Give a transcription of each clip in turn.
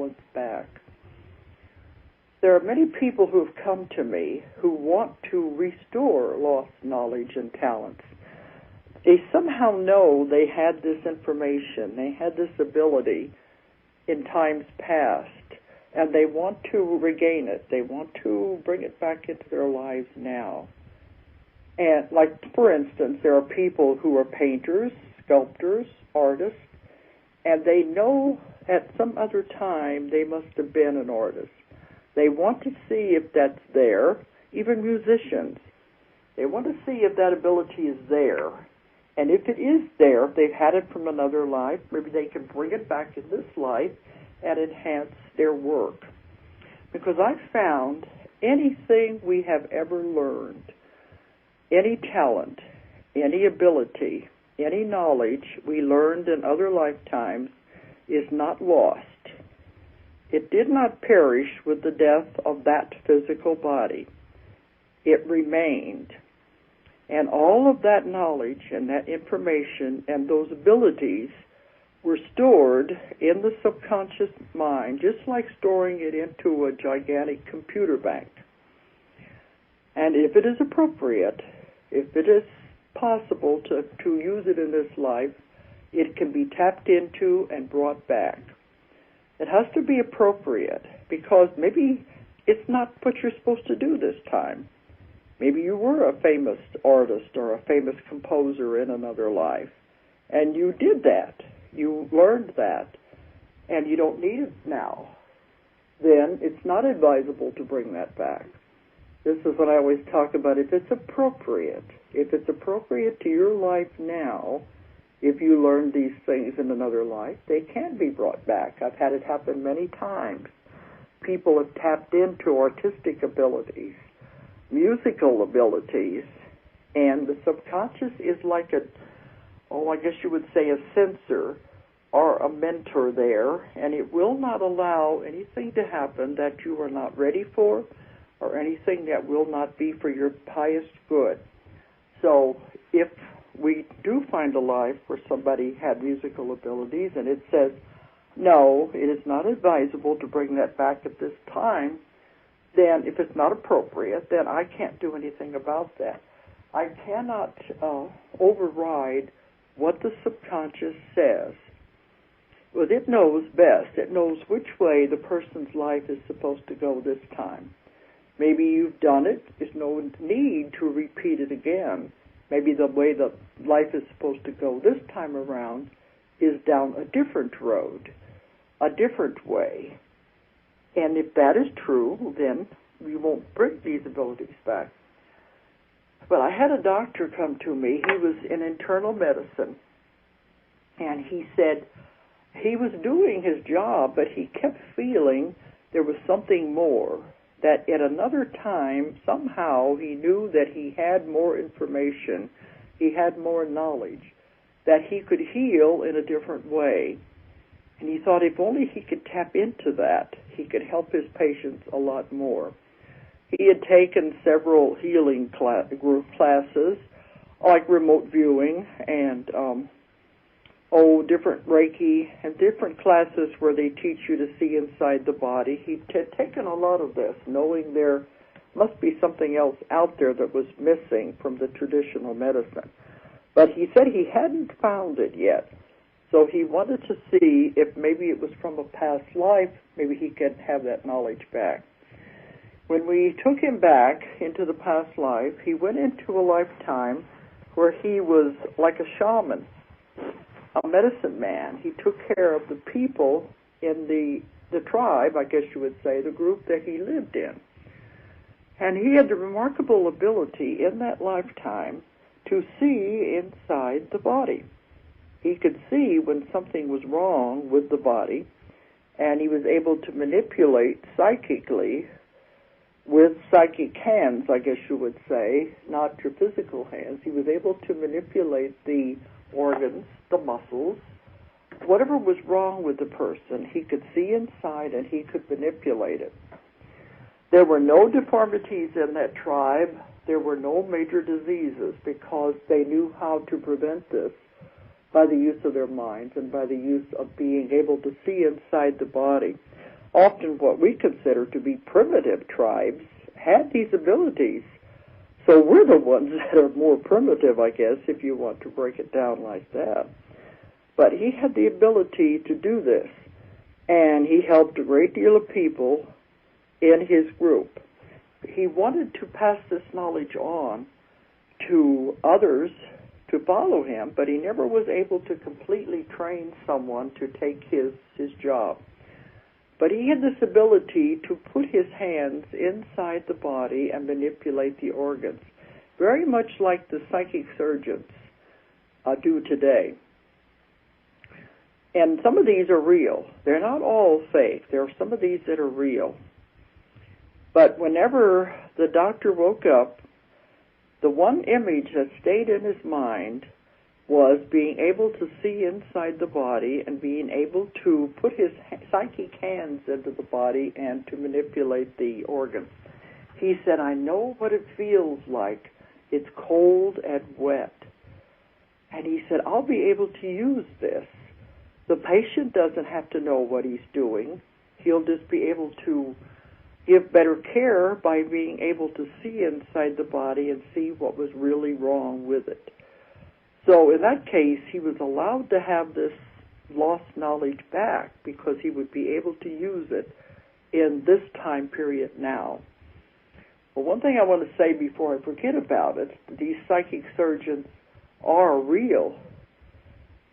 balance back. There are many people who have come to me who want to restore lost knowledge and talents. They somehow know they had this information, they had this ability in times past, and they want to regain it. They want to bring it back into their lives now. And like, for instance, there are people who are painters, sculptors, artists, and they know at some other time they must have been an artist. They want to see if that's there. Even musicians, they want to see if that ability is there. And if it is there, if they've had it from another life, maybe they can bring it back in this life and enhance their work. Because I've found anything we have ever learned, any talent, any ability, any knowledge we learned in other lifetimes is not lost. It did not perish with the death of that physical body. It remained. And all of that knowledge and that information and those abilities were stored in the subconscious mind, just like storing it into a gigantic computer bank. And if it is appropriate, if it is possible to use it in this life, it can be tapped into and brought back. It has to be appropriate, because maybe it's not what you're supposed to do this time. Maybe you were a famous artist or a famous composer in another life, and you did that. You learned that, and you don't need it now. Then it's not advisable to bring that back. This is what I always talk about. If it's appropriate to your life now, if you learned these things in another life, they can be brought back. I've had it happen many times. People have tapped into artistic abilities, musical abilities, and the subconscious is like I guess you would say a censor or a mentor there, and it will not allow anything to happen that you are not ready for or anything that will not be for your highest good. So if we do find a life where somebody had musical abilities and it says, no, it is not advisable to bring that back at this time, then if it's not appropriate, then I can't do anything about that. I cannot override what the subconscious says. Well, it knows best. It knows which way the person's life is supposed to go this time. Maybe you've done it. There's no need to repeat it again. Maybe the way the life is supposed to go this time around is down a different road, a different way. And if that is true, then we won't bring these abilities back. But I had a doctor come to me. He was in internal medicine, and he said he was doing his job, but he kept feeling there was something more, that at another time, somehow he knew that he had more information, he had more knowledge, that he could heal in a different way. And he thought if only he could tap into that, he could help his patients a lot more. He had taken several healing group classes, like remote viewing and different Reiki and different classes where they teach you to see inside the body. He'd taken a lot of this, knowing there must be something else out there that was missing from the traditional medicine. But he said he hadn't found it yet. So he wanted to see if maybe it was from a past life, maybe he could have that knowledge back. When we took him back into the past life, he went into a lifetime where he was like a shaman, a medicine man. He took care of the people in the tribe, I guess you would say, the group that he lived in. And he had the remarkable ability in that lifetime to see inside the body. He could see when something was wrong with the body, and he was able to manipulate psychically with psychic hands, I guess you would say, not your physical hands. He was able to manipulate the organs, the muscles, whatever was wrong with the person. He could see inside and he could manipulate it. There were no deformities in that tribe. There were no major diseases because they knew how to prevent this by the use of their minds and by the use of being able to see inside the body. often what we consider to be primitive tribes had these abilities. So we're the ones that are more primitive, I guess, if you want to break it down like that. But he had the ability to do this, and he helped a great deal of people in his group. He wanted to pass this knowledge on to others to follow him, but he never was able to completely train someone to take his job. But he had this ability to put his hands inside the body and manipulate the organs, very much like the psychic surgeons do today. And some of these are real. They're not all fake. There are some of these that are real. But whenever the doctor woke up, the one image that stayed in his mind was being able to see inside the body and being able to put his psychic hands into the body and to manipulate the organs. He said, I know what it feels like. It's cold and wet. And he said, I'll be able to use this. The patient doesn't have to know what he's doing. He'll just be able to give better care by being able to see inside the body and see what was really wrong with it. So in that case, he was allowed to have this lost knowledge back because he would be able to use it in this time period now. Well, one thing I want to say before I forget about it, these psychic surgeons are real,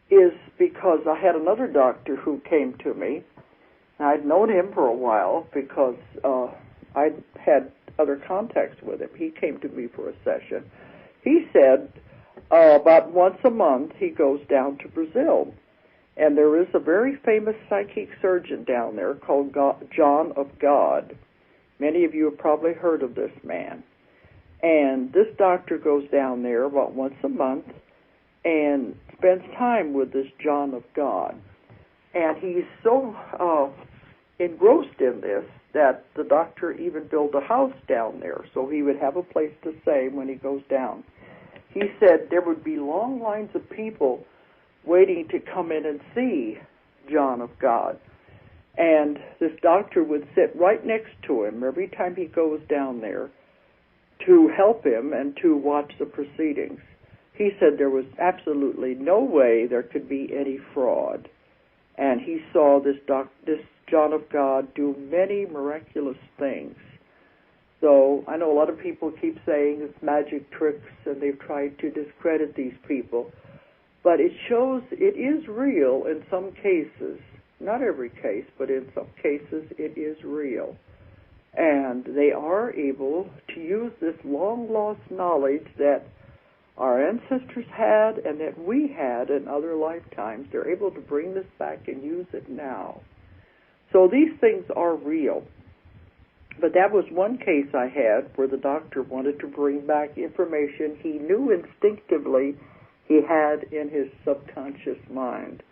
is because I had another doctor who came to me. I'd known him for a while because I'd had other contacts with him. He came to me for a session. He said about once a month he goes down to Brazil, and there is a very famous psychic surgeon down there called John of God. Many of you have probably heard of this man. And this doctor goes down there about once a month and spends time with this John of God. And he's so engrossed in this that the doctor even built a house down there so he would have a place to stay when he goes down. He said there would be long lines of people waiting to come in and see John of God. And this doctor would sit right next to him every time he goes down there to help him and to watch the proceedings. He said there was absolutely no way there could be any fraud. And he saw this John of God do many miraculous things. So I know a lot of people keep saying it's magic tricks and they've tried to discredit these people. But it shows it is real in some cases. Not every case, but in some cases it is real. And they are able to use this long-lost knowledge that our ancestors had and that we had in other lifetimes. They're able to bring this back and use it now. So these things are real. But that was one case I had where the doctor wanted to bring back information he knew instinctively he had in his subconscious mind.